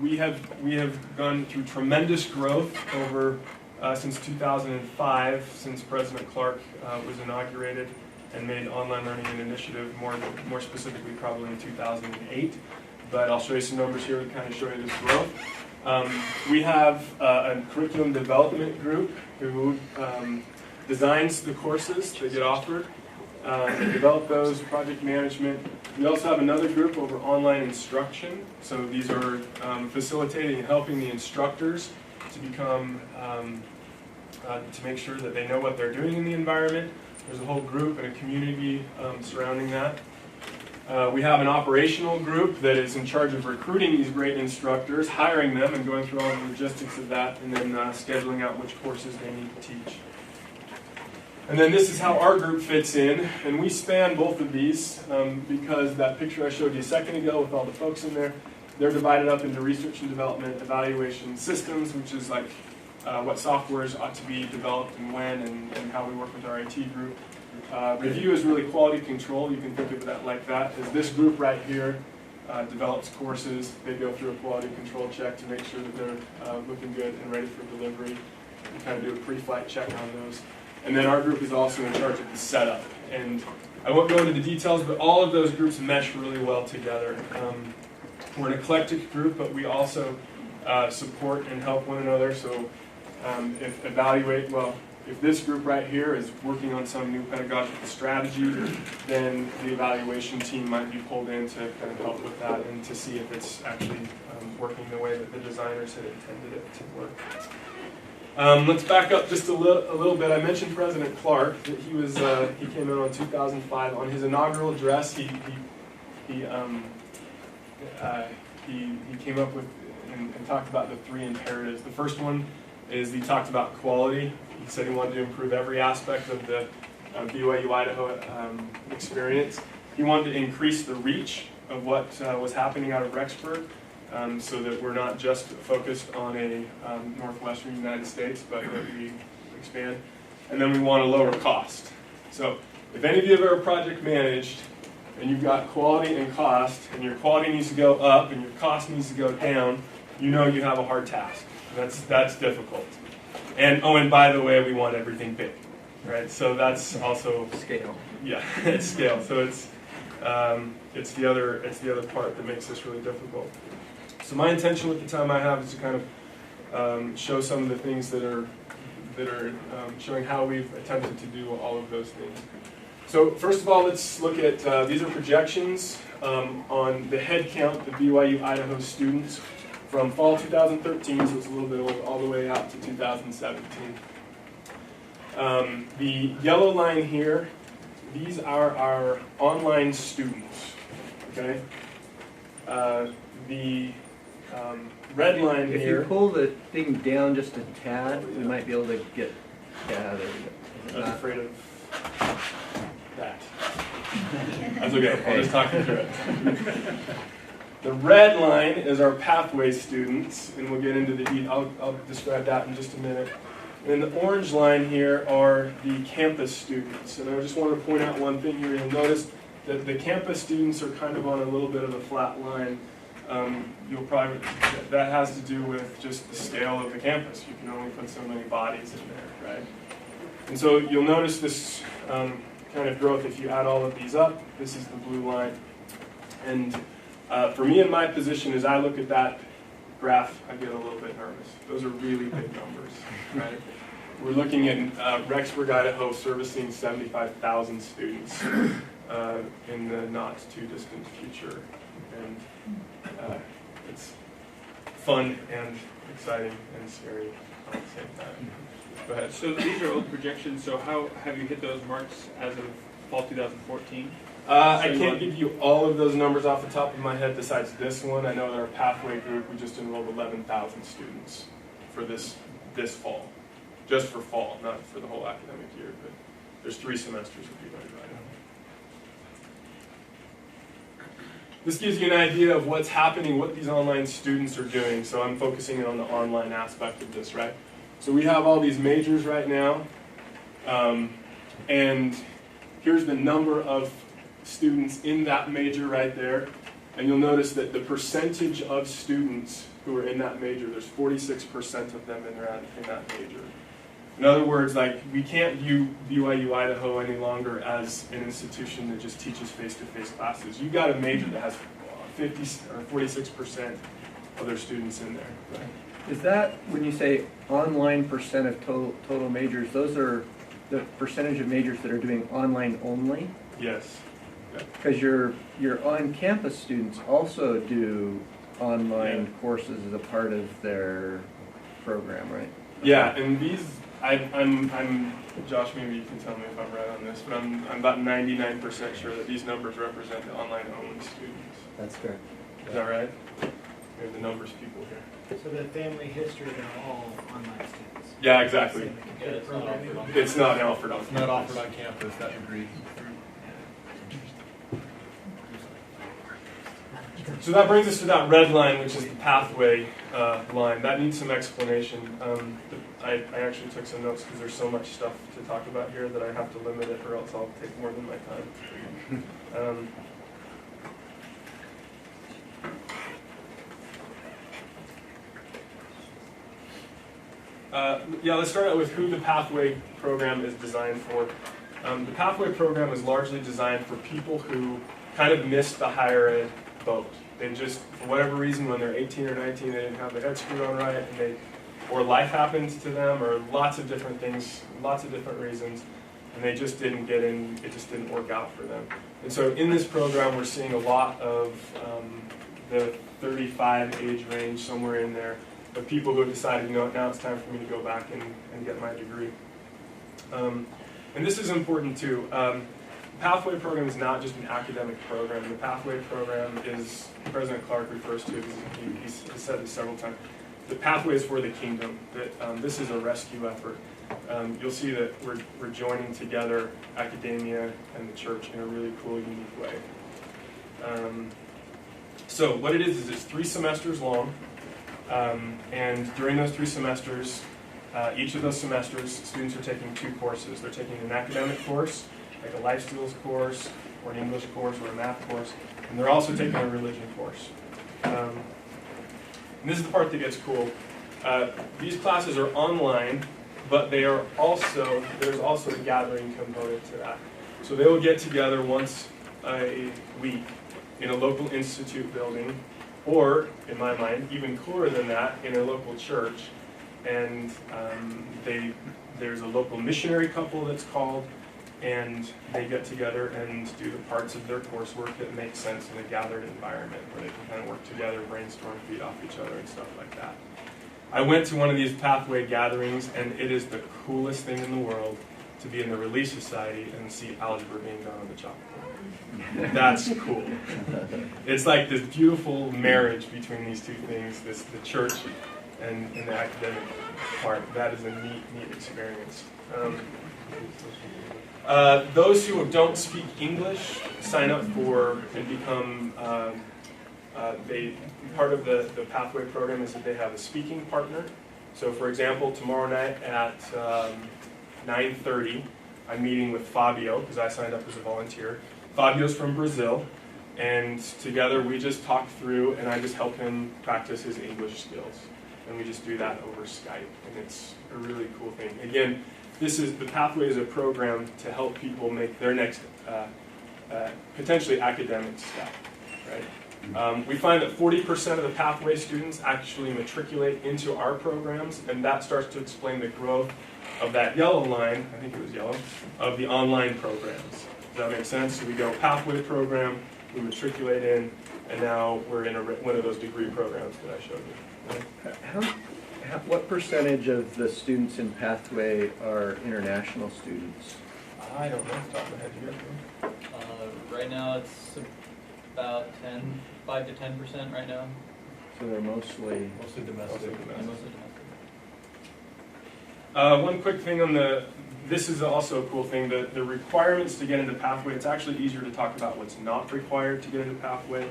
We have gone through tremendous growth over since 2005, since President Clark was inaugurated and made online learning an initiative, more specifically probably in 2008. But I'll show you some numbers here to kind of show you this growth. We have a curriculum development group who designs the courses that get offered. They develop those, project management. We also have another group over online instruction. So these are facilitating and helping the instructors to become, to make sure that they know what they're doing in the environment. There's a whole group and a community surrounding that. We have an operational group that is in charge of recruiting these great instructors, hiring them and going through all the logistics of that, and then scheduling out which courses they need to teach. And then this is how our group fits in, and we span both of these because that picture I showed you a second ago with all the folks in there, they're divided up into research and development, evaluation systems, which is like what softwares ought to be developed and when, and how we work with our IT group. Review is really quality control. You can think of that like that. As this group right here develops courses, they go through a quality control check to make sure that they're looking good and ready for delivery. We kind of do a pre-flight check on those. And then our group is also in charge of the setup. And I won't go into the details, but all of those groups mesh really well together. We're an eclectic group, but we also support and help one another. So if this group right here is working on some new pedagogical strategy, then the evaluation team might be pulled in to kind of help with that and to see if it's actually working the way that the designers had intended it to work. Let's back up just a little bit. I mentioned President Clark, that he came in on 2005. On his inaugural address, he came up with and talked about the three imperatives. The first one is he talked about quality. He said he wanted to improve every aspect of the BYU Idaho experience. He wanted to increase the reach of what was happening out of Rexburg, so that we're not just focused on a northwestern United States, but that we expand. And then we want to lower cost. So if any of you have ever project managed, and you've got quality and cost, and your quality needs to go up and your cost needs to go down, you know you have a hard task. That's difficult. And oh, and by the way, we want everything big, right? So that's also scale. Yeah, it's scale. So it's the other part that makes this really difficult. So my intention with the time I have is to kind of show some of the things that are showing how we've attempted to do all of those things. So first of all, let's look at these are projections on the head count of BYU Idaho students from fall 2013, so it's a little bit old, all the way out to 2017. The yellow line here, these are our online students. Okay. The red line if here. If you pull the thing down just a tad, we might be able to get that. I was afraid of that. That's okay. I'll just talk you through it. The red line is our pathway students, and we'll get into the I'll describe that in just a minute. And the orange line here are the campus students. And I just want to point out one thing here. You'll notice that the campus students are kind of on a little bit of a flat line. That has to do with just the scale of the campus. You can only put so many bodies in there, right? And so you'll notice this kind of growth if you add all of these up. This is the blue line. And for me in my position, as I look at that graph, I get a little bit nervous. Those are really big numbers, right? We're looking at Rexburg, Idaho, servicing 75,000 students in the not too distant future. And it's fun and exciting and scary all at the same time. Go ahead. So these are old projections, so how have you hit those marks as of fall 2014? I can't give you all of those numbers off the top of my head besides this one. I know that our pathway group, we just enrolled 11,000 students for this fall. Just for fall, not for the whole academic year, but there's 3 semesters of BYU Idaho. This gives you an idea of what's happening, what these online students are doing. So I'm focusing on the online aspect of this, right? So we have all these majors right now, and here's the number of students in that major right there. And you'll notice that the percentage of students who are in that major, there's 46% of them in that major. In other words, like, we can't view BYU Idaho any longer as an institution that just teaches face-to-face classes. You've got a major that has 50 or 46% of their students in there. Right? Is that, when you say online percent of total majors, those are the percentage of majors that are doing online only? Yes. Because your on-campus students also do online courses as a part of their program, right? Yeah, and these, I'm Josh, maybe you can tell me if I'm right on this, but I'm about 99% sure that these numbers represent the online only students. That's correct. Is that right? We have the numbers people here. So the family history, they're all online students. Yeah, exactly. Same computer it's not programming. offered on It's not offered on It's not offered on campus, that degree. So that brings us to that red line, which is the pathway line. That needs some explanation. I actually took some notes because there's so much stuff to talk about here that I have to limit it, or else I'll take more than my time. Yeah, let's start out with who the pathway program is designed for. The pathway program is largely designed for people who kind of missed the higher ed boat. They just, for whatever reason, when they're 18 or 19, they didn't have their head screwed on right, and or life happened to them, or lots of different things, lots of different reasons, and they just didn't get in, it just didn't work out for them. And so in this program, we're seeing a lot of the 35 age range, somewhere in there, of people who have decided, you know what, now it's time for me to go back and get my degree. And this is important too. The Pathway program is not just an academic program. The Pathway program is, President Clark refers to, he's said this several times, the pathway is for the kingdom. That this is a rescue effort. You'll see that we're joining together academia and the church in a really cool, unique way. So what it is it's 3 semesters long. And during those 3 semesters, each of those semesters, students are taking 2 courses. They're taking an academic course, like a life skills course, or an English course, or a math course, and they're also taking a religion course. And this is the part that gets cool. These classes are online, but they are also, there's also a gathering component to that. So they will get together once a week in a local institute building, or, in my mind, even cooler than that, in a local church. And there's a local missionary couple that's called, and they get together and do the parts of their coursework that make sense in a gathered environment where they can kind of work together, brainstorm, feed off each other, and stuff like that. I went to one of these pathway gatherings, and it is the coolest thing in the world to be in the Relief Society and see algebra being done on the chalkboard. That's cool. It's like this beautiful marriage between these two things, the church and the academic part. That is a neat experience. Those who don't speak English sign up for and become, part of the Pathway program is that they have a speaking partner. So for example, tomorrow night at 9:30, I'm meeting with Fabio, because I signed up as a volunteer. Fabio's from Brazil, and together we just talk through, and I just help him practice his English skills. And we just do that over Skype, and it's a really cool thing. Again, the Pathway is a program to help people make their next potentially academic step, right? We find that 40% of the Pathway students actually matriculate into our programs, and that starts to explain the growth of that yellow line, I think it was yellow, of the online programs. Does that make sense? So we go Pathway program, we matriculate in, and now we're in one of those degree programs that I showed you. Right? What percentage of the students in Pathway are international students? I don't know off the top of my head. Do you know? Right now it's about 5 to 10% right now. So they're mostly domestic. And mostly domestic. One quick thing on this is also a cool thing, the requirements to get into Pathway, it's actually easier to talk about what's not required to get into Pathway.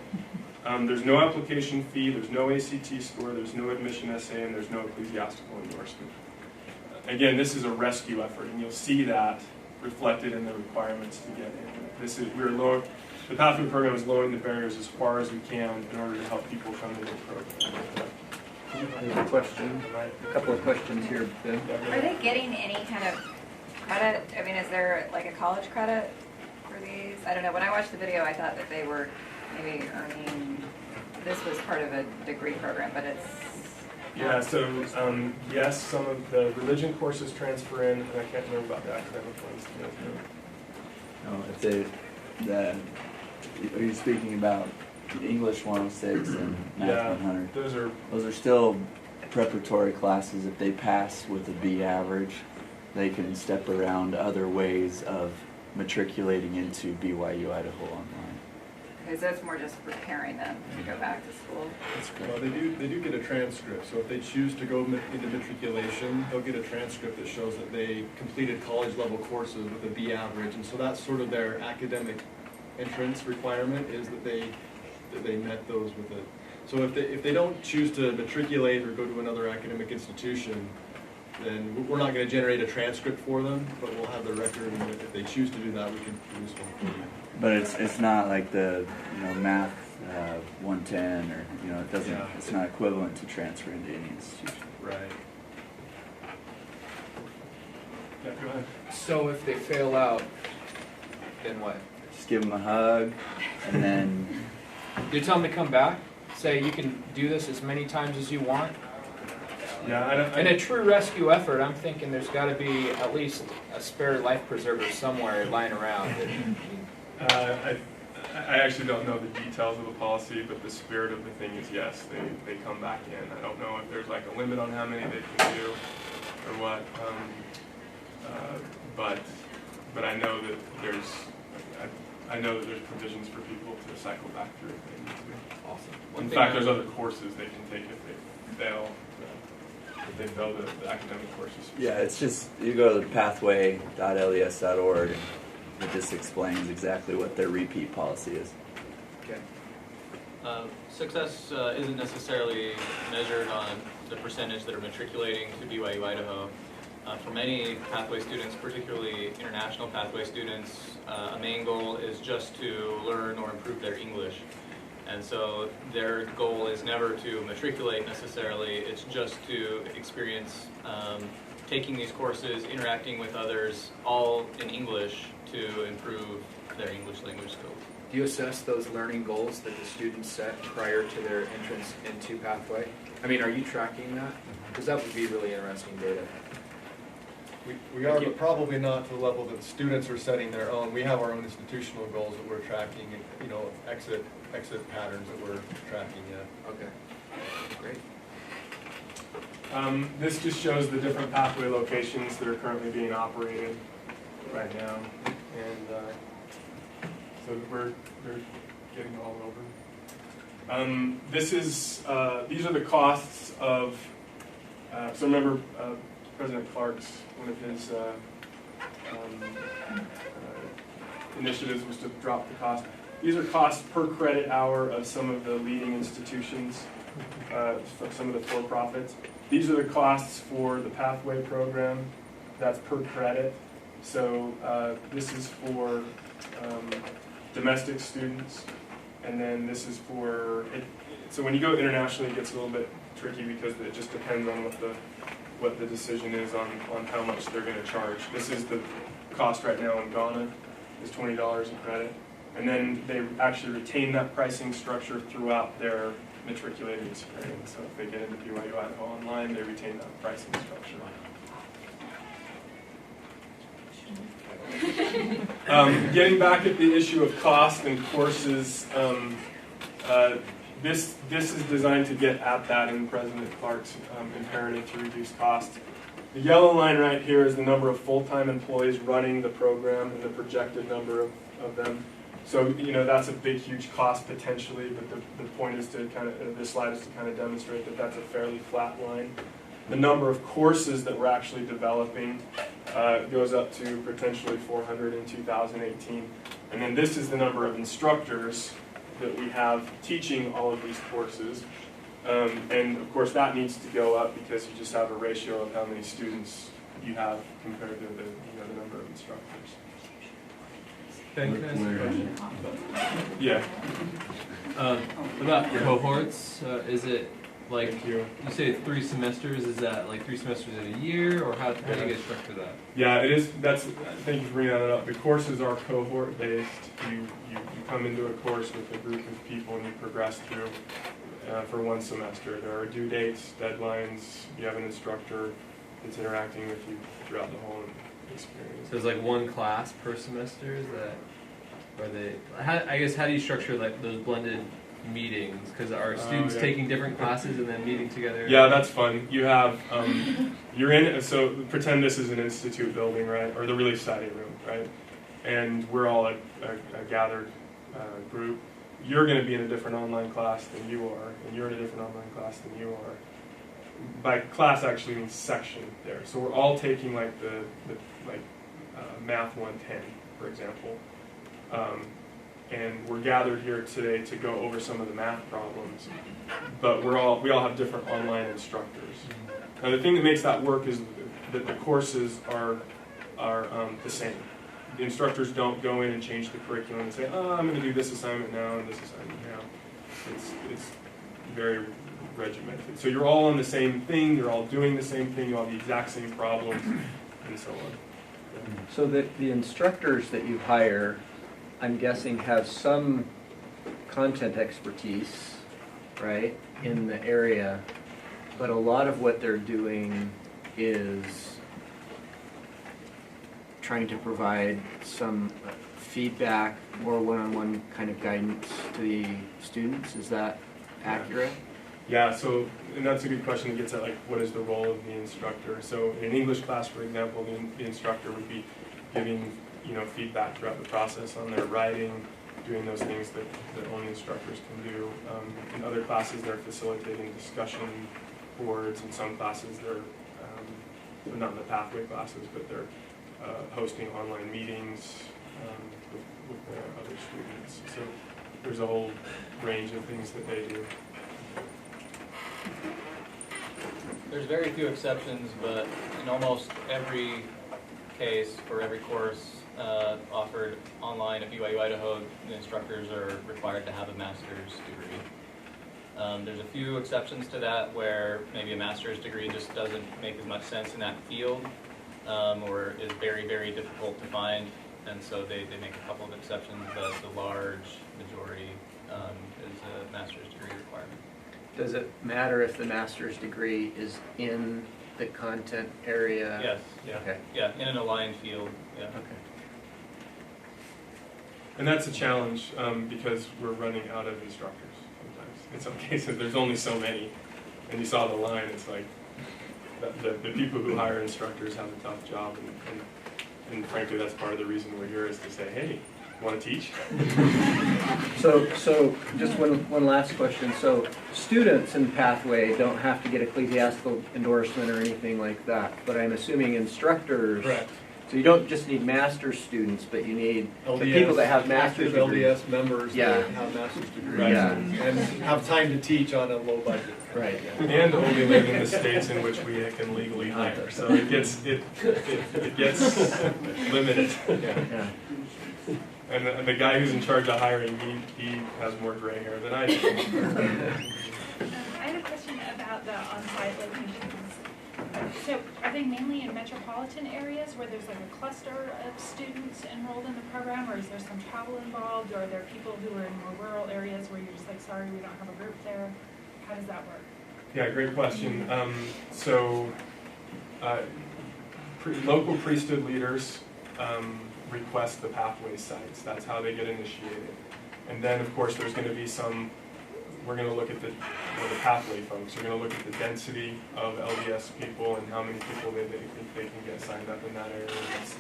There's no application fee, there's no ACT score, there's no admission essay, and there's no ecclesiastical endorsement. Again, this is a rescue effort, and you'll see that reflected in the requirements to get in. the pathway program is lowering the barriers as far as we can in order to help people come into the program. There's a question, a couple of questions here, Ben. Are they getting any kind of credit? I mean, is there like a college credit for these? I don't know. When I watched the video, I thought that they were maybe earning, this was part of a degree program, but it's... Yeah, so yes, some of the religion courses transfer in, and I can't remember about the academic ones. No, if they, are you speaking about English 106 and Math Yeah, 100? those are still preparatory classes. If they pass with a B average, they can step around other ways of matriculating into BYU Idaho Online. Because that's more just preparing them to go back to school. That's Well, correct. they do get a transcript, so if they choose to go into matriculation, they'll get a transcript that shows that they completed college level courses with a B average, and so that's sort of their academic entrance requirement, is that they met those with it. So if they don't choose to matriculate or go to another academic institution, then we're not going to generate a transcript for them, but we'll have the record, and if they choose to do that, we can produce one for you. But it's not like the Math 110 or it doesn't. Yeah. It's not equivalent to transfer into any institution. Right. Yeah, go ahead. So if they fail out, then what? Just give them a hug, and then You tell them to come back, say you can do this as many times as you want. Yeah, In a true rescue effort, I'm thinking there's got to be at least a spare life preserver somewhere lying around. I actually don't know the details of the policy, but the spirit of the thing is yes, they come back in. I don't know if there's like a limit on how many they can do or what, but I know that there's provisions for people to cycle back through if they need to. Awesome. In fact, there's other courses they can take if they fail. If they fail the academic courses. yeah, it's just you go to pathway.les.org and it just explains exactly what their repeat policy is. Okay. Success isn't necessarily measured on the percentage that are matriculating to BYU Idaho. For many pathway students, particularly international pathway students, a main goal is just to learn or improve their English. And so their goal is never to matriculate necessarily, it's just to experience taking these courses, interacting with others, all in English to improve their English language skills. Do you assess those learning goals that the students set prior to their entrance into Pathway? I mean, are you tracking that? Because that would be really interesting data. We are, but probably not to the level that students are setting their own. We have our own institutional goals that we're tracking, exit patterns that we're tracking, yeah. Okay, great. This just shows the different pathway locations that are currently being operated right now, and so we're getting all over. These are the costs of. So remember, President Clark's one of his initiatives was to drop the cost. These are costs per credit hour of some of the leading institutions, some of the for-profits. These are the costs for the Pathway program. That's per credit. So this is for domestic students, and then this is for it. So when you go internationally, it gets a little bit tricky because it just depends on what the decision is on how much they're going to charge. This is the cost right now in Ghana is $20 a credit, and then they actually retain that pricing structure throughout their matriculating experience. So if they get into BYU Idaho Online, they retain that pricing structure. Getting back at the issue of cost and courses, this is designed to get at that in President Clark's imperative to reduce costs. The yellow line right here is the number of full-time employees running the program and the projected number of them. So that's a big, huge cost potentially, but the point is to this slide is to kind of demonstrate that that's a fairly flat line. The number of courses that we're actually developing goes up to potentially 400 in 2018. And then this is the number of instructors that we have teaching all of these courses. And of course that needs to go up because you just have a ratio of how many students you have compared to the number of instructors. Ben, can I ask a question? Yeah. What about cohorts? Is it like Thank you. you say 3 semesters? Is that like 3 semesters in a year, or how do you guys structure that? Yeah, it is. Thank you for bringing that up. The courses are cohort based. You come into a course with a group of people and you progress through for 1 semester. There are due dates, deadlines. You have an instructor that's interacting with you throughout the whole experience. So it's like 1 class per semester. Is that? Are they? I guess how do you structure like those blended meetings? Because are students taking different classes and then meeting together? Yeah, that's fun. You have you're in. So pretend this is an institute building, right, or the really study room, right? And we're all a gathered group. You're going to be in a different online class than you are, and you're in a different online class than you are. By class actually means section there. So we're all taking like the Math 110, for example. And we're gathered here today to go over some of the math problems, but we all have different online instructors. Now the thing that makes that work is that the courses are the same. The instructors don't go in and change the curriculum and say, oh, I'm going to do this assignment now and this assignment now. It's very regimented. So you're all on the same thing, you're all doing the same thing, you all have the exact same problems, and so on. So the instructors that you hire, I'm guessing, have some content expertise, right, in the area, but a lot of what they're doing is trying to provide some feedback, more one-on-one kind of guidance to the students. Is that accurate? Yeah, so, and that's a good question that gets at like what is the role of the instructor. So in an English class, for example, the instructor would be giving feedback throughout the process on their writing, doing those things that only instructors can do. In other classes, they're facilitating discussion boards. In some classes, they're not in the pathway classes, but they're hosting online meetings with their other students. So there's a whole range of things that they do. There's very few exceptions, but in almost every case for every course offered online at BYU Idaho, the instructors are required to have a master's degree. There's a few exceptions to that where maybe a master's degree just doesn't make as much sense in that field or is very, very difficult to find, and so they make a couple of exceptions, but the large majority is a master's degree requirement. Does it matter if the master's degree is in the content area? Yes, yeah. Okay. Yeah, in an aligned field, yeah. Okay. And that's a challenge because we're running out of instructors sometimes. In some cases, there's only so many. And you saw the line, it's like the people who hire instructors have a tough job. And frankly, that's part of the reason we're here is to say, hey, want to teach? So just one last question. So students in Pathway don't have to get ecclesiastical endorsement or anything like that, but I'm assuming instructors. Correct. So you don't just need master's students, but you need LDS, the people that have master's active degrees. LDS members Yeah. that have master's degrees Yeah. and have time to teach on a low budget. Right. And only live in the states in which we can legally hire. So it gets limited. Yeah. And the guy who's in charge of hiring, he has more gray hair than I do. I had a question about the on-site locations. So are they mainly in metropolitan areas where there's like a cluster of students enrolled in the program, or is there some travel involved, or are there people who are in more rural areas where you're just like, sorry, we don't have a group there? How does that work? Yeah, great question. Local priesthood leaders request the pathway sites. That's how they get initiated. And then, of course, there's going to be we're going to look at the pathway folks. We're going to look at the density of LDS people and how many people they think they can get signed up in that area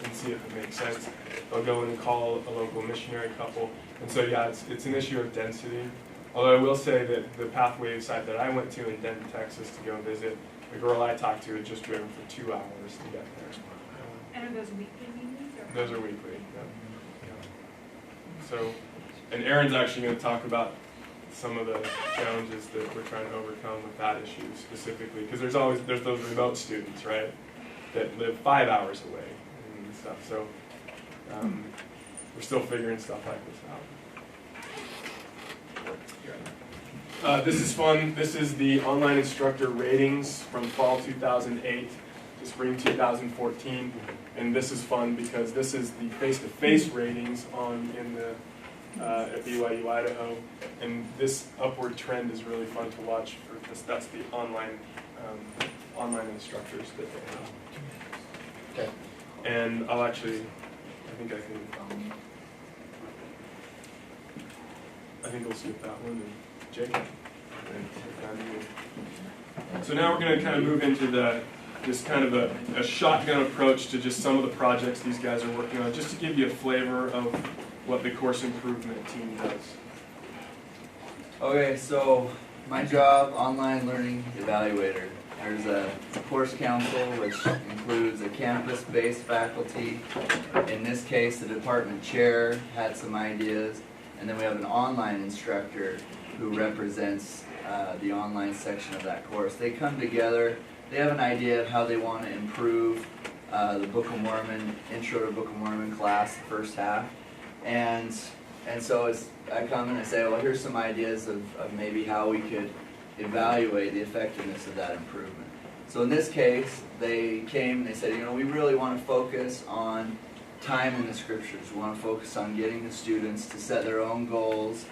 and see if it makes sense. They'll go in and call a local missionary couple. And so, yeah, it's an issue of density. Although I will say that the pathway site that I went to in Denton, Texas to go visit, the girl I talked to had just driven for 2 hours to get there. And are those weekly meetings? Or? Those are weekly, yeah. So, and Aaron's actually going to talk about some of the challenges that we're trying to overcome with that issue specifically, because there's those remote students, right, that live 5 hours away and stuff. So we're still figuring stuff like this out. This is fun. This is the online instructor ratings from fall 2008 to spring 2014. And this is fun because this is the face-to-face ratings in the at BYU Idaho, and this upward trend is really fun to watch. For this, that's the online instructors that they have. Okay. And I'll actually, I think we'll see if that one and Jake. So now we're going to kind of move into this kind of a shotgun approach to just some of the projects these guys are working on, just to give you a flavor of what the course improvement team does. Okay, so my job, online learning evaluator. There's a course council, which includes a campus-based faculty. In this case, the department chair had some ideas, and then we have an online instructor who represents the online section of that course. They come together, they have an idea of how they want to improve the Book of Mormon, Intro to Book of Mormon class, the first half. And so I come and I say, well, here's some ideas of maybe how we could evaluate the effectiveness of that improvement. So in this case, they came and they said, we really want to focus on time in the scriptures. We want to focus on getting the students to set their own goals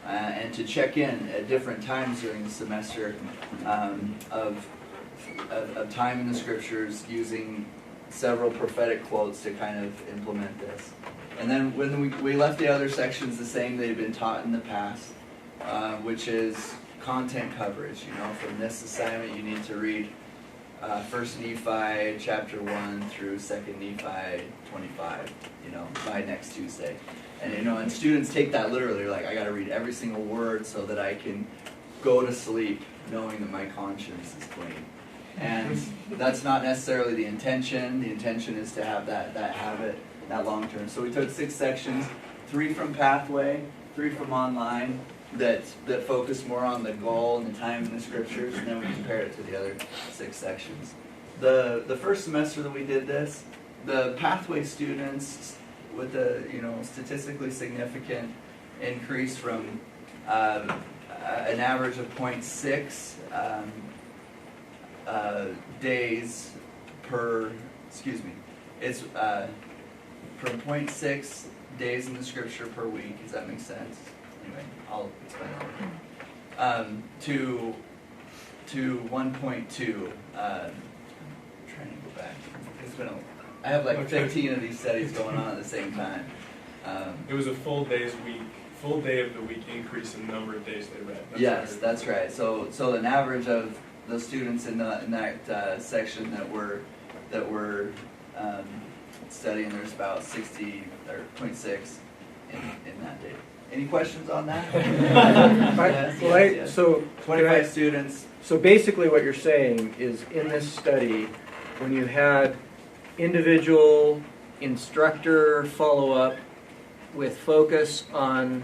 and to check in at different times during the semester of time in the scriptures, using several prophetic quotes to kind of implement this. And then when we left the other sections the same they've been taught in the past, which is content coverage. From this assignment you need to read 1 Nephi chapter 1 through 2 Nephi 25, by next Tuesday. And and students take that literally. They're like, I got to read every single word so that I can go to sleep knowing that my conscience is clean. And that's not necessarily the intention. The intention is to have that habit, that long term. So we took 6 sections, 3 from Pathway, 3 from online, that focus more on the goal and the time in the scriptures, and then we compare it to the other 6 sections. The first semester that we did this, the Pathway students with a statistically significant increase from an average of 0.6 days per, it's from 0.6 days in the scripture per week. Does that make sense? Anyway, I'll explain that later. To 1.2. Trying to go back. I have like 15 of these studies going on at the same time. It was a full day of the week increase in the number of days they read. That's right. So an average of the students in that section that we're studying, there's about 60 or 0.6 in that data. Any questions on that? Yes. So 25 students. So basically what you're saying is in this study, when you had individual instructor follow-up with focus on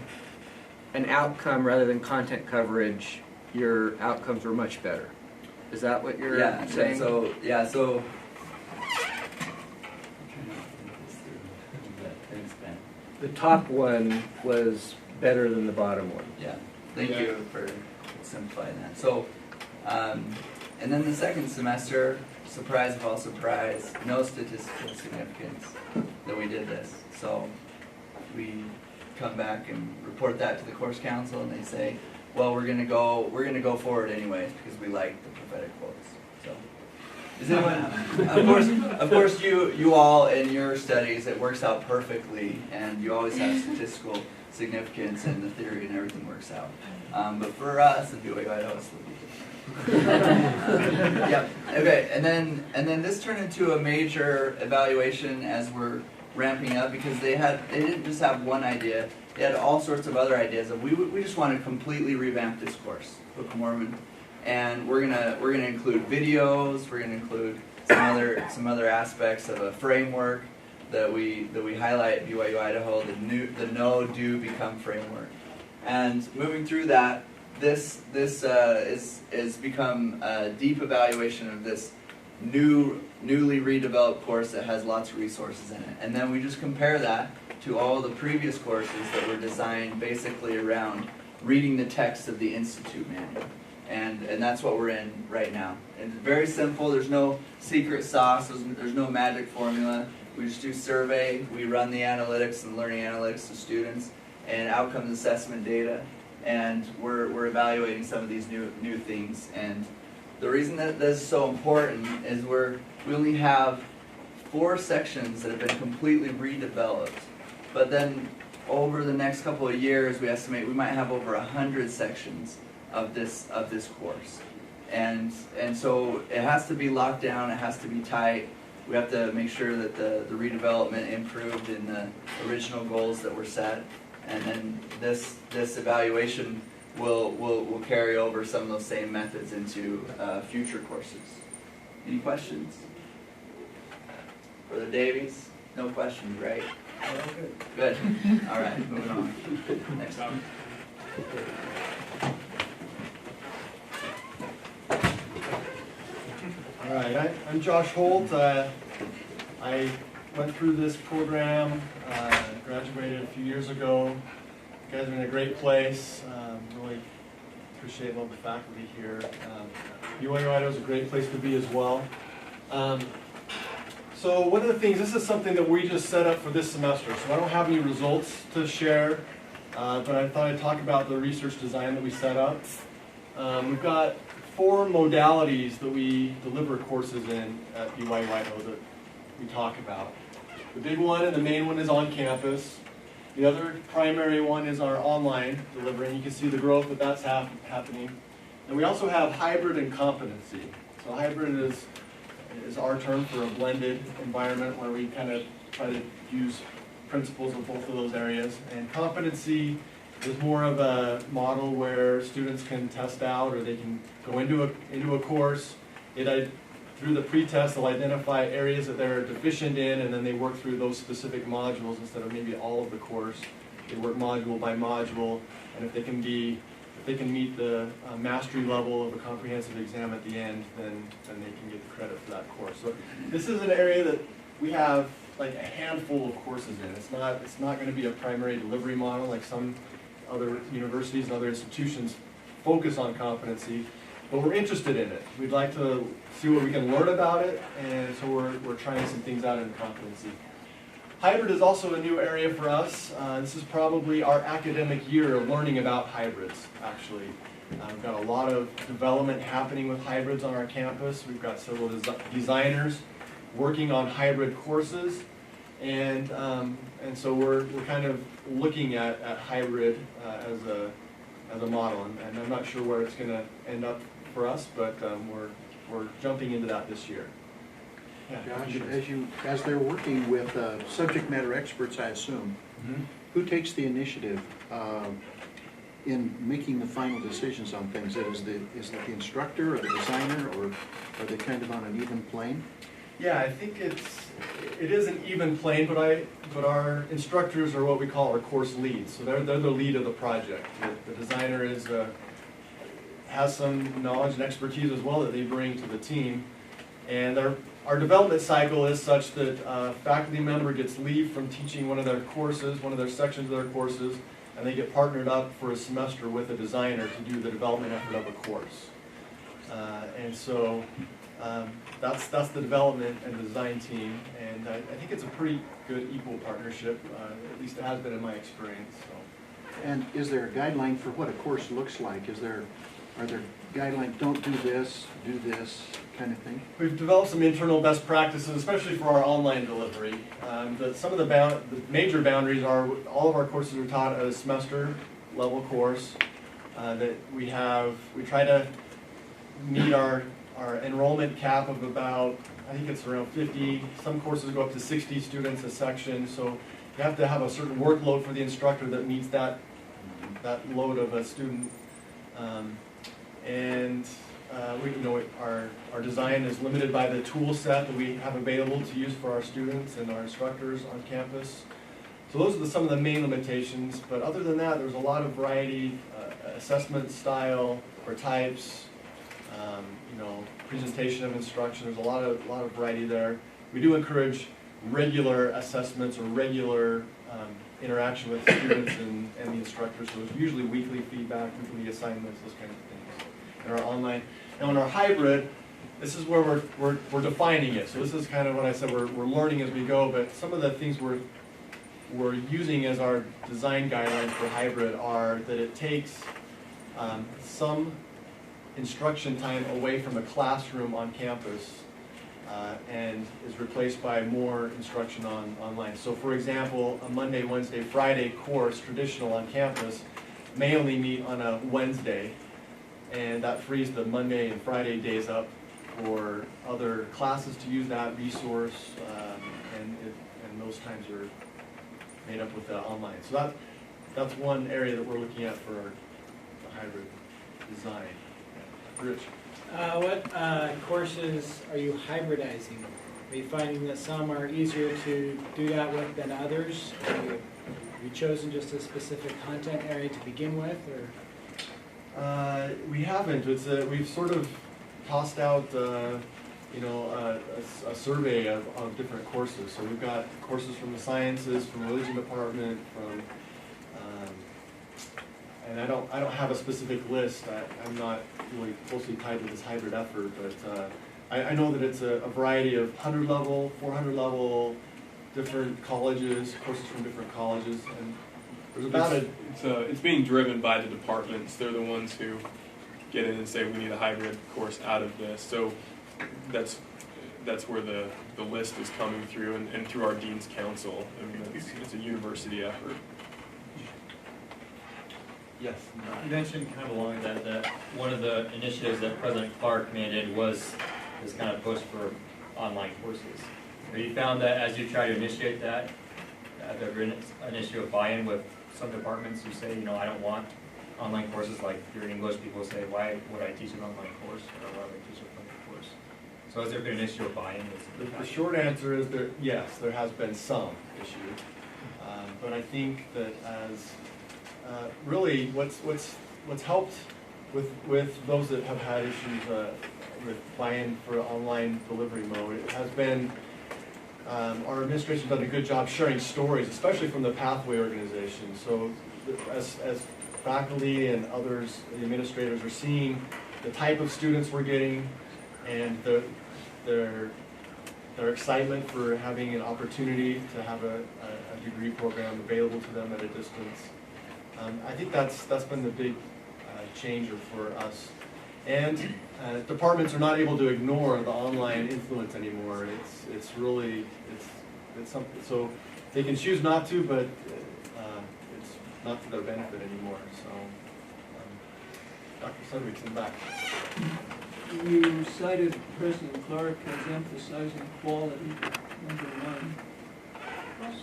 an outcome rather than content coverage, your outcomes were much better. Is that what you're saying? So the top one was better than the bottom one. Yeah. Thank you for simplifying that. So, and then the second semester, surprise of all surprise, no statistical significance that we did this. So we come back and report that to the course council, and they say, well, we're gonna go forward anyways because we like the prophetic quotes. So, is anyone? Of course, you all in your studies, it works out perfectly, and you always have statistical significance, and the theory and everything works out. But for us, at BYU Idaho, it's a little different. Yep. Okay. And then this turned into a major evaluation as we're ramping up because they didn't just have one idea. They had all sorts of other ideas of we just want to completely revamp this course, Book of Mormon, and we're gonna include videos. We're gonna include some other aspects of a framework that we highlight at BYU Idaho, the know, do, become framework. And moving through that, this is become a deep evaluation of this newly redeveloped course that has lots of resources in it. And then we just compare that to all the previous courses that were designed basically around reading the text of the Institute manual. And that's what we're in right now. And it's very simple, there's no secret sauce, there's no magic formula. We just do survey, we run the analytics and learning analytics to students, and outcomes assessment data. And we're evaluating some of these new things. And the reason that this is so important is we only have 4 sections that have been completely redeveloped. But then over the next couple of years, we estimate we might have over 100 sections of this course. And so it has to be locked down, it has to be tight. We have to make sure that the redevelopment improved in the original goals that were set. And then this evaluation will carry over some of those same methods into future courses. Any questions? For the Davies? No questions, right? Good. All right, moving on. Next. All right, I'm Josh Holt. I went through this program, graduated a few years ago. You guys are in a great place. Really appreciate all the faculty here. BYU Idaho is a great place to be as well. So one of the things, this is something that we just set up for this semester. So I don't have any results to share, but I thought I'd talk about the research design that we set up. We've got 4 modalities that we deliver courses in at BYU Idaho that we talk about. The big one and the main one is on campus. The other primary one is our online delivery, and you can see the growth that's happening. And we also have hybrid and competency. So hybrid is our term for a blended environment where we kind of try to use principles of both of those areas. And competency is more of a model where students can test out, or they can go into a course. Through the pretest, they'll identify areas that they're deficient in, and then they work through those specific modules instead of maybe all of the course. They work module by module, and if they can meet the mastery level of a comprehensive exam at the end, then they can get the credit for that course. So this is an area that we have like a handful of courses in. It's not going to be a primary delivery model like some other universities and other institutions focus on competency, but we're interested in it. We'd like to see what we can learn about it, and so we're trying some things out in competency. Hybrid is also a new area for us. This is probably our academic year of learning about hybrids, actually. We've got a lot of development happening with hybrids on our campus. We've got several designers working on hybrid courses, and so we're kind of looking at hybrid as a model, and I'm not sure where it's going to end up for us, but we're jumping into that this year. Yeah, Josh, as they're working with subject matter experts, I assume, who takes the initiative in making the final decisions on things? Is it the instructor or the designer, or are they kind of on an even plane? Yeah, I think it is an even plane, but our instructors are what we call our course leads. So they're the lead of the project. The designer has some knowledge and expertise as well that they bring to the team, and our development cycle is such that a faculty member gets leave from teaching one of their courses, one of their sections of their courses, and they get partnered up for a semester with a designer to do the development effort of a course. And so that's the development and design team, and I think it's a pretty good equal partnership, at least it has been in my experience. So. And is there a guideline for what a course looks like? Are there guidelines, don't do this kind of thing? We've developed some internal best practices, especially for our online delivery. Some of the major boundaries are all of our courses are taught at a semester level course. That we try to meet our enrollment cap of about, I think it's around 50. Some courses go up to 60 students a section, so you have to have a certain workload for the instructor that meets that load of a student. Our design is limited by the tool set that we have available to use for our students and our instructors on campus. So those are some of the main limitations, but other than that, there's a lot of variety, assessment style or types, presentation of instruction. There's a lot of variety there. We do encourage regular assessments or regular interaction with students and the instructors. So it's usually weekly feedback, weekly assignments, those kinds of things. And our online, now in our hybrid, this is where we're defining it. So this is kind of what I said, we're learning as we go, but some of the things we're using as our design guidelines for hybrid are that it takes some instruction time away from the classroom on campus and is replaced by more instruction online. So for example, a Monday, Wednesday, Friday course, traditional on campus, may only meet on a Wednesday, and that frees the Monday and Friday days up for other classes to use that resource, and those times are made up with the online. So that's one area that we're looking at for the hybrid design. Rich? What courses are you hybridizing? Are you finding that some are easier to do that with than others? Have you chosen just a specific content area to begin with, or? We haven't. We've sort of tossed out, a survey of different courses. So we've got courses from the sciences, from the religion department, from, and I don't have a specific list. I'm not really closely tied to this hybrid effort, but I know that it's a variety of 100 level, 400 level, different colleges, courses from different colleges, and there's about it's being driven by the departments. They're the ones who get in and say we need a hybrid course out of this. So that's where the list is coming through, and through our Dean's Council. I mean, it's a university effort. Yes. You mentioned kind of along that one of the initiatives that President Clark mandated was this kind of push for online courses. Have you found that as you try to initiate that, have there been an issue of buy-in with some departments who say, I don't want online courses, like your English people say, why would I teach an online course, or why would I teach a public course? So has there been an issue of buy-in? The short answer is yes, there has been some issue, but I think that as really what's helped with those that have had issues with buy-in for online delivery mode, it has been our administration's done a good job sharing stories, especially from the Pathway organization. So as faculty and others, the administrators, are seeing the type of students we're getting and their excitement for having an opportunity to have a degree program available to them at a distance. I think that's been the big changer for us. And departments are not able to ignore the online influence anymore. It's really something. So they can choose not to, but it's not to their benefit anymore. So, Dr. Sudwick's in the back. You cited President Clark as emphasizing quality, number one.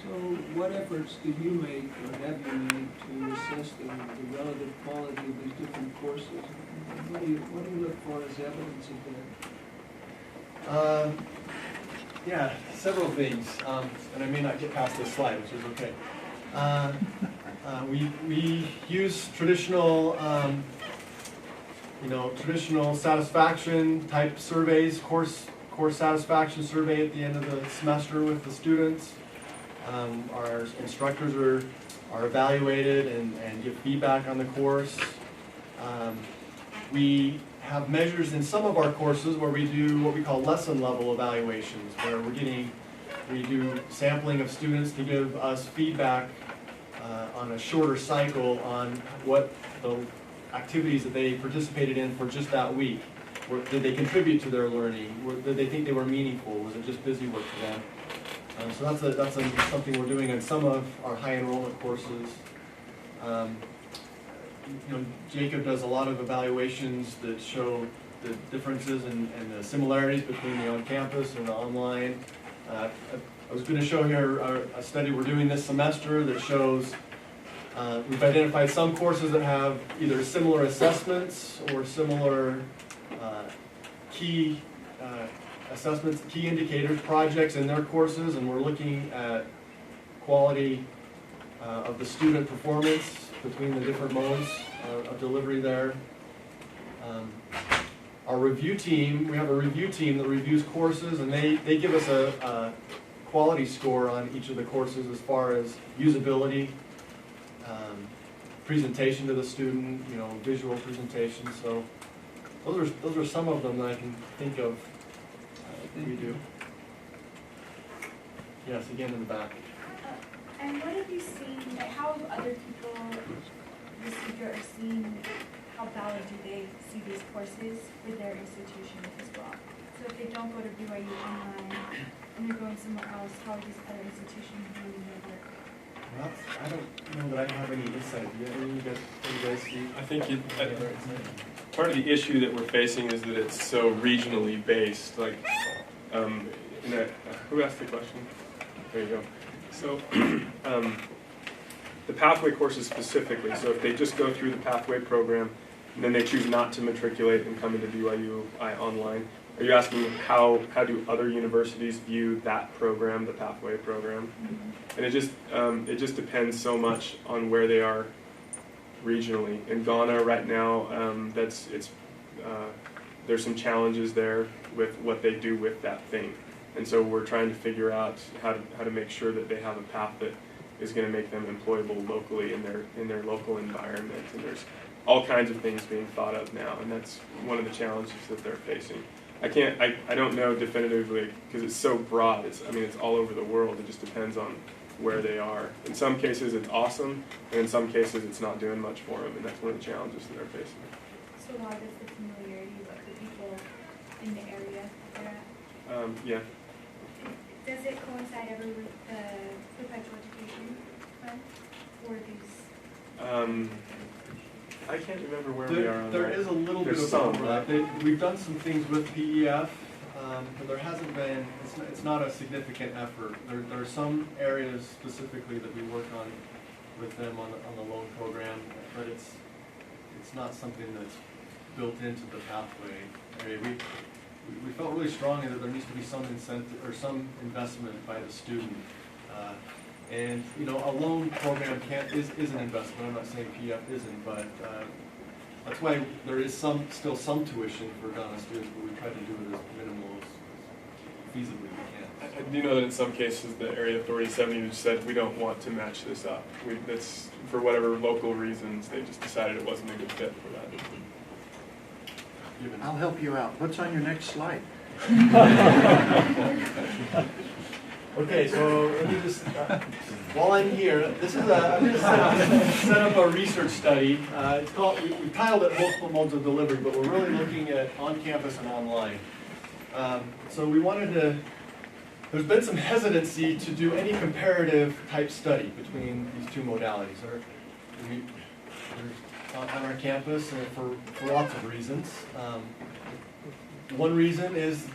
So what efforts did you make, or have you made, to assess the relative quality of these different courses? What do you look for as evidence of that? Yeah, several things, and I may not get past this slide, which is okay. We use traditional, traditional satisfaction type surveys, course satisfaction survey at the end of the semester with the students. Our instructors are evaluated and give feedback on the course. We have measures in some of our courses where we do what we call lesson level evaluations, where we do sampling of students to give us feedback on a shorter cycle on what the activities that they participated in for just that week. Did they contribute to their learning? Did they think they were meaningful? Was it just busy work for them? So that's something we're doing in some of our high enrollment courses. Jacob does a lot of evaluations that show the differences and the similarities between the on-campus and the online. I was going to show here a study we're doing this semester that shows we've identified some courses that have either similar assessments or similar key assessments, key indicators, projects in their courses, and we're looking at quality of the student performance between the different modes of delivery there. Our review team, we have a review team that reviews courses, and they give us a quality score on each of the courses as far as usability, presentation to the student, visual presentation. So those are some of them that I can think of. We do. Yes, again in the back. And what have you seen, like how have other people received or seen, how valid do they see these courses for their institution as well? So if they don't go to BYU online and they're going somewhere else, how are these other institutions doing their work? Well, I don't know that I have any insight yet. You guys see? I think part of the issue that we're facing is that it's so regionally based. Like, who asked the question? There you go. So, the pathway courses specifically. So if they just go through the pathway program and then they choose not to matriculate and come into BYU online, are you asking how do other universities view that program, the pathway program? And it just depends so much on where they are regionally. In Ghana right now, there's some challenges there with what they do with that thing, and so we're trying to figure out how to make sure that they have a path that is going to make them employable locally in their local environment. And there's all kinds of things being thought of now, and that's one of the challenges that they're facing. I don't know definitively because it's so broad. It's all over the world. It just depends on where they are. In some cases it's awesome, and in some cases it's not doing much for them, and that's one of the challenges that they're facing. So a lot of it's the familiarity with the people in the area that they're at? Yeah. Does it coincide ever with the perpetual education fund or these? I can't remember where we are on There that. is a little bit There's of some, overlap. We've done some things with PEF, but there hasn't been, it's not a significant effort. There are some areas specifically that we work on with them on the loan program, but it's not something that's built into the pathway area. We felt really strongly that there needs to be some incentive or some investment by the student. And a loan program is an investment. I'm not saying PF isn't, but that's why there is still some tuition for Ghana students, but we try to do it as minimal as feasibly we can. I do know that in some cases the area authorities have even said we don't want to match this up. That's for whatever local reasons they just decided it wasn't a good fit for that. I'll help you out. What's on your next slide? Okay, so let me just, while I'm here, I'm going to set up a research study. It's called, we titled it Multiple Modes of Delivery, but we're really looking at on-campus and online. So we wanted to, there's been some hesitancy to do any comparative type study between these two modalities. On our campus for lots of reasons. One reason is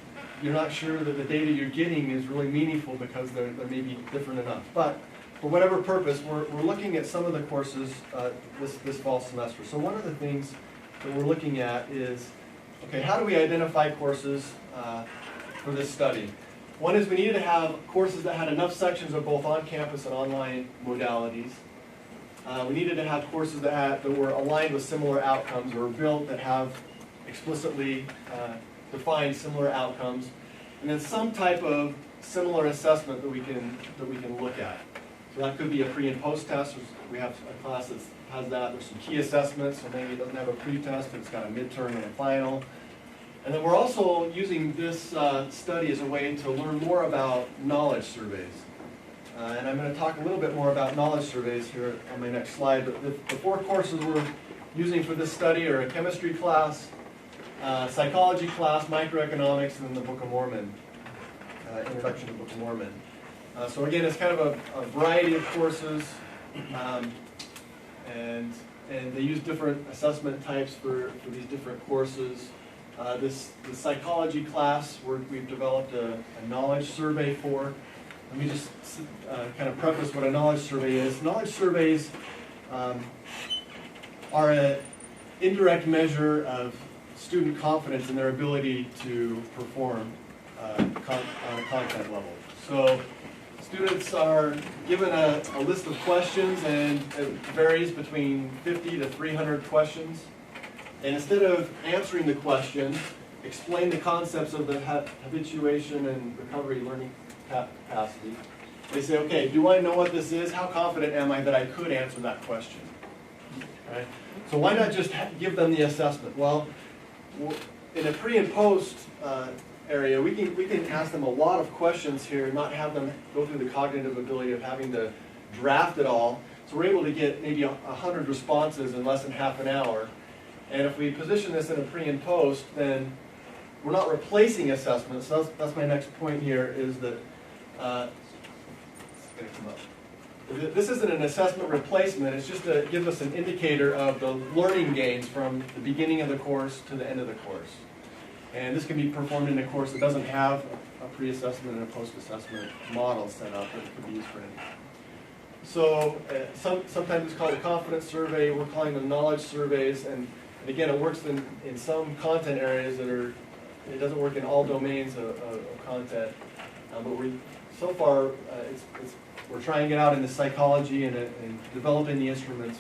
you're not sure that the data you're getting is really meaningful because they're maybe different enough. But for whatever purpose, we're looking at some of the courses this fall semester. So one of the things that we're looking at is, okay, how do we identify courses for this study? One is we needed to have courses that had enough sections of both on-campus and online modalities. We needed to have courses that were aligned with similar outcomes or built that have explicitly defined similar outcomes, and then some type of similar assessment that we can look at. So that could be a pre and post test. We have a class that has that. There's some key assessments, so maybe it doesn't have a pre-test, but it's got a midterm and a final. And then we're also using this study as a way to learn more about knowledge surveys. And I'm going to talk a little bit more about knowledge surveys here on my next slide. But the four courses we're using for this study are a chemistry class, psychology class, microeconomics, and then the Book of Mormon, introduction to the Book of Mormon. So again, it's kind of a variety of courses, and they use different assessment types for these different courses. The psychology class, we've developed a knowledge survey for. Let me just kind of preface what a knowledge survey is. Knowledge surveys are an indirect measure of student confidence in their ability to perform on a content level. So students are given a list of questions, and it varies between 50 to 300 questions. And instead of answering the question, explain the concepts of the habituation and recovery learning capacity. They say, okay, do I know what this is? How confident am I that I could answer that question? Right? So why not just give them the assessment? Well, in a pre and post area, we can ask them a lot of questions here, not have them go through the cognitive ability of having to draft it all. So we're able to get maybe 100 responses in less than half an hour. And if we position this in a pre and post, then we're not replacing assessments. So that's my next point here, is that it's going to come up. This isn't an assessment replacement. It's just to give us an indicator of the learning gains from the beginning of the course to the end of the course. And this can be performed in a course that doesn't have a pre-assessment and a post-assessment model set up, but it could be used for anything. So sometimes it's called a confidence survey. We're calling them knowledge surveys. And again, it works in some content areas that are, it doesn't work in all domains of content. But so far, we're trying it out in the psychology and developing the instruments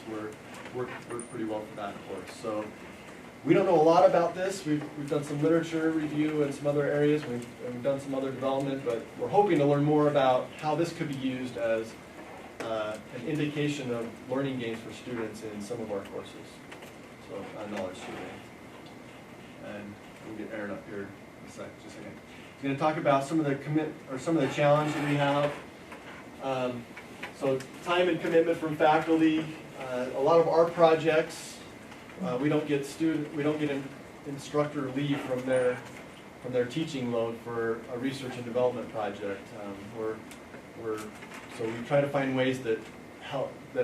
work pretty well for that course. So we don't know a lot about this. We've done some literature review in some other areas. We've done some other development, but we're hoping to learn more about how this could be used as an indication of learning gains for students in some of our courses. So knowledge survey. And we'll get Aaron up here in just a second. He's going to talk about some of the challenge that we have. So time and commitment from faculty. A lot of our projects, we don't get an instructor leave from their teaching load for a research and development project. So we try to find ways that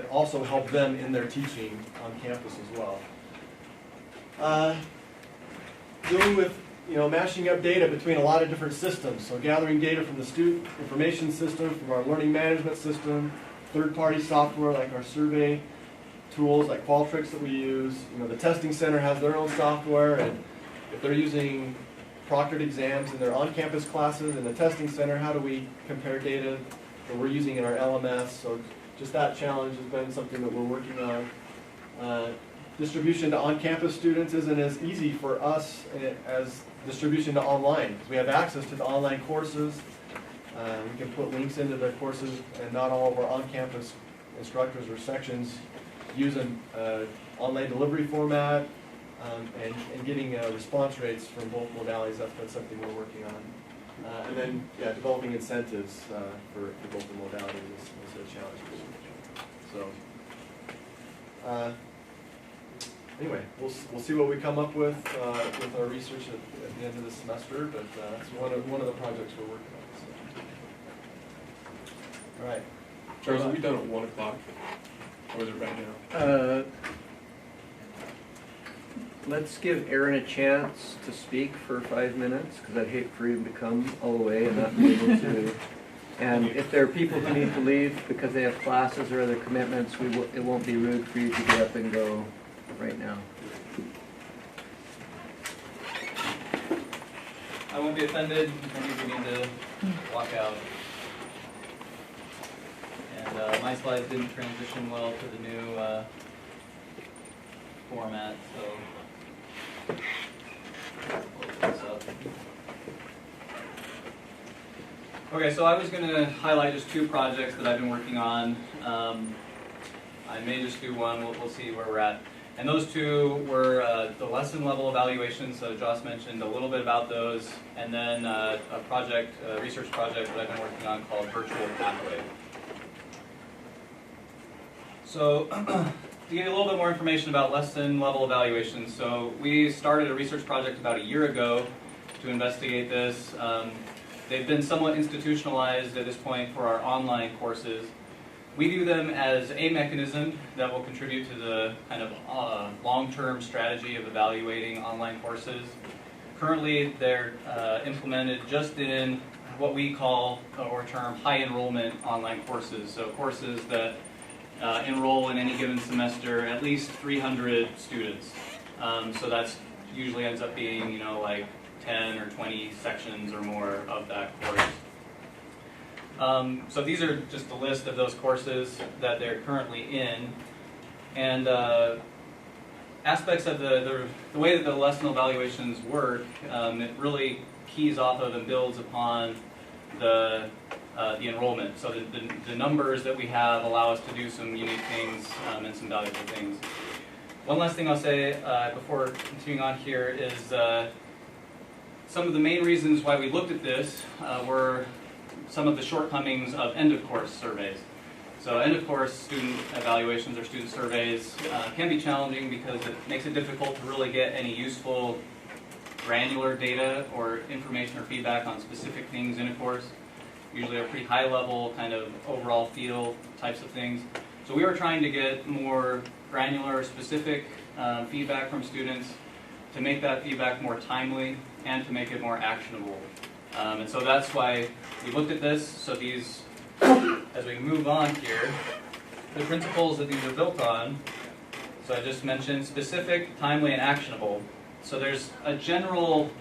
also help them in their teaching on campus as well. Dealing with mashing up data between a lot of different systems. So gathering data from the student information system, from our learning management system, third-party software like our survey tools like Qualtrics that we use. The testing center has their own software, and if they're using proctored exams in their on-campus classes in the testing center, how do we compare data that we're using in our LMS? So just that challenge has been something that we're working on. Distribution to on-campus students isn't as easy for us as distribution to online, because we have access to the online courses. We can put links into the courses, and not all of our on-campus instructors or sections use an online delivery format, and getting response rates from both modalities. That's been something we're working on. And then, developing incentives for both the modalities is a challenge. So, anyway, we'll see what we come up with our research at the end of the semester. But that's one of the projects we're working on. So. All right. Charles, are we done at 1 o'clock? Or is it right now? Let's give Aaron a chance to speak for 5 minutes, because I'd hate for him to come all the way and not be able to. And if there are people who need to leave because they have classes or other commitments, it won't be rude for you to get up and go right now. I won't be offended if any of you need to walk out. And my slides didn't transition well to the new format, so we'll this up. Okay, so I was going to highlight just 2 projects that I've been working on. I may just do one. We'll see where we're at. And those 2 were the lesson level evaluations. So Joss mentioned a little bit about those, and then a research project that I've been working on called Virtual Pathway. So to give you a little bit more information about lesson level evaluations, so we started a research project about a year ago to investigate this. They've been somewhat institutionalized at this point for our online courses. We view them as a mechanism that will contribute to the kind of long-term strategy of evaluating online courses. Currently, they're implemented just in what we call or term high enrollment online courses. So courses that enroll in any given semester at least 300 students. So that's usually ends up being, like 10 or 20 sections or more of that course. So these are just a list of those courses that they're currently in. And aspects of the way that the lesson evaluations work, it really keys off of and builds upon the enrollment. So the numbers that we have allow us to do some unique things and some valuable things. One last thing I'll say before continuing on here is some of the main reasons why we looked at this were some of the shortcomings of end-of-course surveys. So end-of-course student evaluations or student surveys can be challenging because it makes it difficult to really get any useful granular data or information or feedback on specific things in a course. Usually are pretty high level, kind of overall feel types of things. So we were trying to get more granular, specific feedback from students to make that feedback more timely and to make it more actionable. And so that's why we looked at this. So these, as we move on here, the principles that these are built on, so I just mentioned specific, timely, and actionable. So there's a general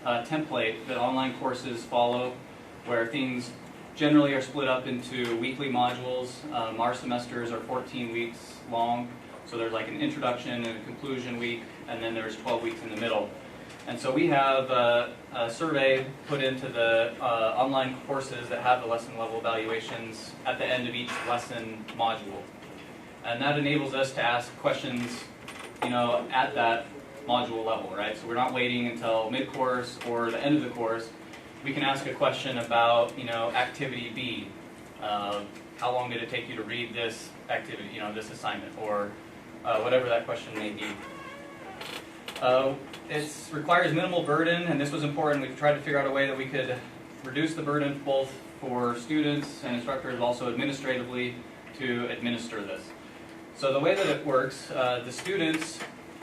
template that online courses follow where things generally are split up into weekly modules. Our semesters are 14 weeks long, so there's like an introduction and a conclusion week, and then there's 12 weeks in the middle. And so we have a survey put into the online courses that have the lesson level evaluations at the end of each lesson module. And that enables us to ask questions, at that module level, right? So we're not waiting until mid-course or the end of the course. We can ask a question about, activity B. How long did it take you to read this activity, this assignment, or whatever that question may be. It requires minimal burden, and this was important. We've tried to figure out a way that we could reduce the burden both for students and instructors, also administratively, to administer this. So the way that it works, the students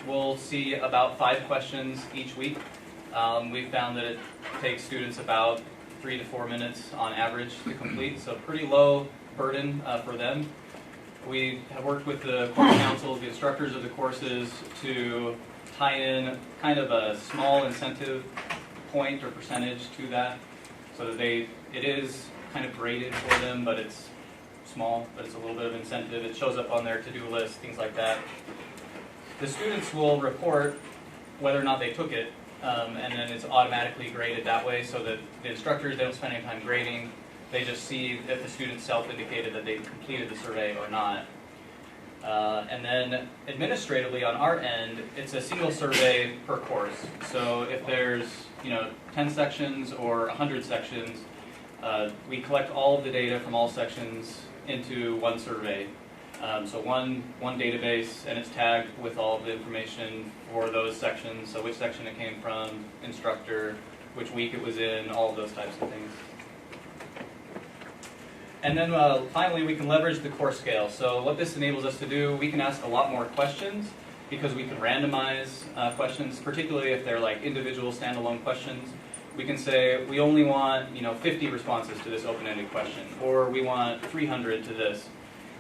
will see about 5 questions each week. We've found that it takes students about 3 to 4 minutes on average to complete, so pretty low burden for them. We have worked with the course councils, the instructors of the courses, to tie in kind of a small incentive point or percentage to that, so that it is kind of graded for them, but it's small, but it's a little bit of incentive. It shows up on their to-do list, things like that. The students will report whether or not they took it, and then it's automatically graded that way, so that the instructors don't spend any time grading. They just see if the student self-indicated that they completed the survey or not. And then administratively on our end, it's a single survey per course. So if there's 10 sections or 100 sections, we collect all of the data from all sections into one survey. So one database, and it's tagged with all of the information for those sections. So which section it came from, instructor, which week it was in, all of those types of things. And then finally, we can leverage the course scale. So what this enables us to do, we can ask a lot more questions because we can randomize questions, particularly if they're like individual standalone questions. We can say we only want 50 responses to this open-ended question, or we want 300 to this.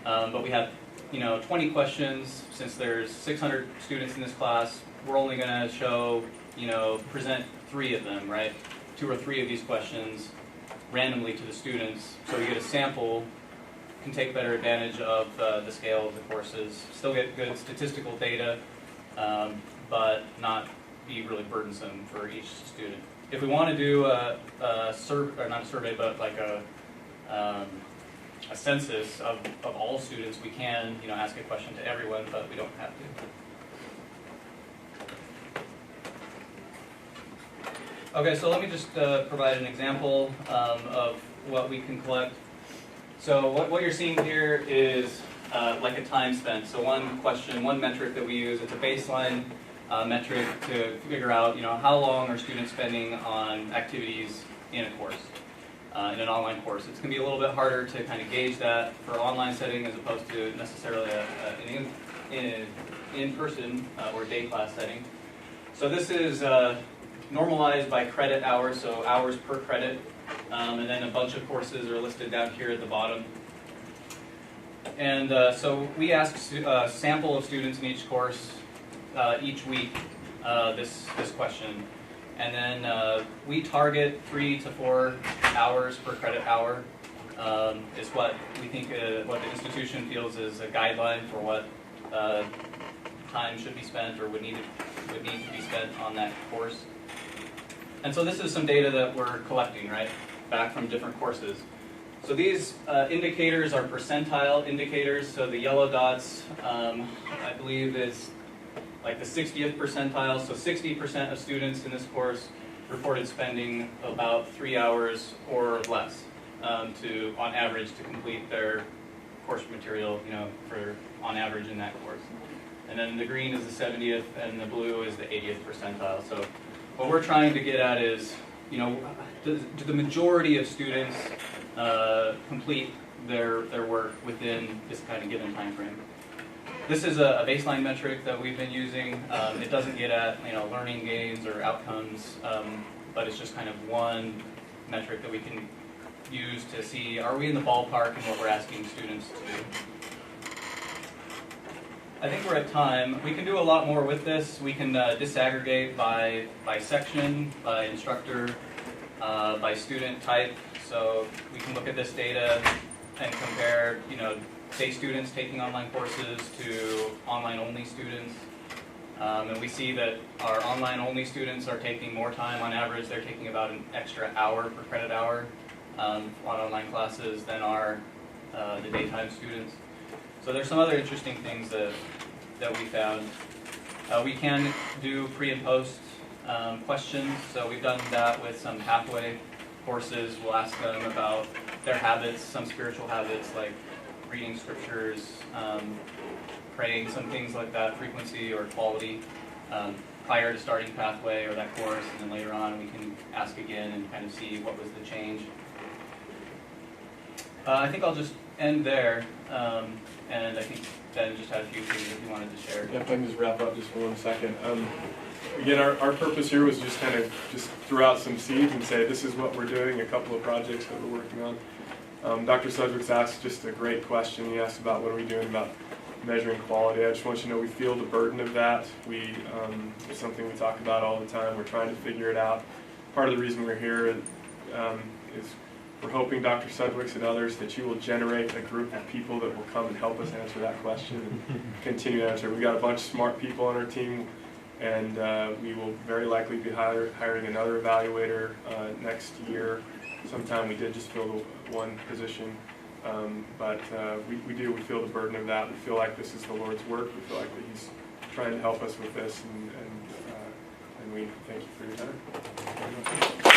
But we have 20 questions. Since there's 600 students in this class, we're only going to show present 3 of them, right? 2 or 3 of these questions randomly to the students, so we get a sample, can take better advantage of the scale of the courses, still get good statistical data, but not be really burdensome for each student. If we want to do a survey, or not a survey, but like a census of all students, we can ask a question to everyone, but we don't have to. Okay, so let me just provide an example of what we can collect. So what you're seeing here is like a time spent. So one question, one metric that we use, it's a baseline metric to figure out how long are students spending on activities in a course, in an online course. It's going to be a little bit harder to kind of gauge that for online setting as opposed to necessarily an in-person or day class setting. So this is normalized by credit hours, so hours per credit, and then a bunch of courses are listed down here at the bottom. And so we ask a sample of students in each course each week this question, and then we target 3 to 4 hours per credit hour is what we think what the institution feels is a guideline for what time should be spent or would need to be spent on that course. And so this is some data that we're collecting, right? back from different courses. So these indicators are percentile indicators. So the yellow dots, I believe, is like the 60th percentile. So 60% of students in this course reported spending about 3 hours or less on average to complete their course material, for on average in that course. And then the green is the 70th, and the blue is the 80th percentile. So what we're trying to get at is, do the majority of students complete their work within this kind of given time frame? This is a baseline metric that we've been using. It doesn't get at learning gains or outcomes, but it's just kind of one metric that we can use to see, are we in the ballpark in what we're asking students to do? I think we're at time. We can do a lot more with this. We can disaggregate by section, by instructor, by student type. So we can look at this data and compare, day students taking online courses to online-only students. And we see that our online-only students are taking more time. On average, they're taking about an extra hour per credit hour on online classes than are the daytime students. So there's some other interesting things that we found. We can do pre and post questions. So we've done that with some pathway courses. We'll ask them about their habits, some spiritual habits like reading scriptures, praying, some things like that, frequency or quality, prior to starting pathway or that course, and then later on we can ask again and kind of see what was the change. I think I'll just end there, and I think Ben just had a few things that he wanted to share. Yeah, if I can just wrap up just for 1 second. Again, our purpose here was just kind of just throw out some seeds and say this is what we're doing, a couple of projects that we're working on. Dr. Sedgwick's asked just a great question. He asked about what are we doing about measuring quality. I just want you to know we feel the burden of that. It's something we talk about all the time. We're trying to figure it out. Part of the reason we're here is we're hoping, Dr. Sedgwick's and others, that you will generate a group of people that will come and help us answer that question and continue to answer. We've got a bunch of smart people on our team, and we will very likely be hiring another evaluator next year. Sometime we did just fill the one position, but we feel the burden of that. We feel like this is the Lord's work. We feel like that He's trying to help us with this, and we thank you for your time.